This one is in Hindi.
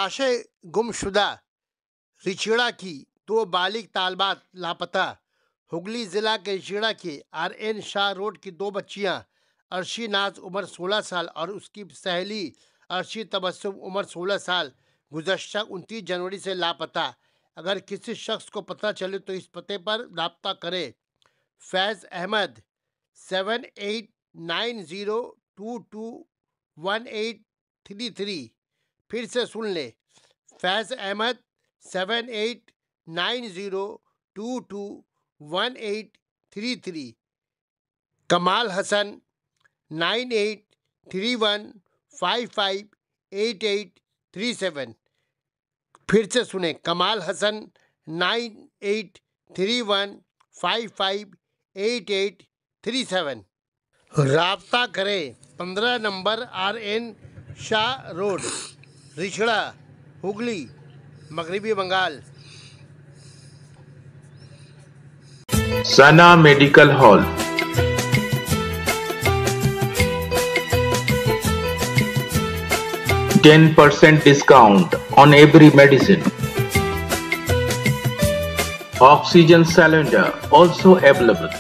लाशें गुमशुदा, रिछिड़ा की 2 बालिग तालबात लापता। हुगली जिला के रिछिड़ा के RN शाह रोड की 2 बच्चियां अर्शी नाज उम्र 16 साल और उसकी सहेली अर्शी तबस्सुम उम्र 16 साल गुज़श्ता 29 जनवरी से लापता। अगर किसी शख्स को पता चले तो इस पते पर राब्ता करे। फैज़ अहमद 7890221833। फिर से सुन ले, फैज़ अहमद 7890221833। कमाल हसन 9831558837। फिर से सुने, कमाल हसन 9831558837। राब्ता करें 15 नंबर RN शाह रोड, रिछड़ा, हुगली, मगरबी Bengal. Sana medical hall, 10% discount on every medicine. Oxygen cylinder also available.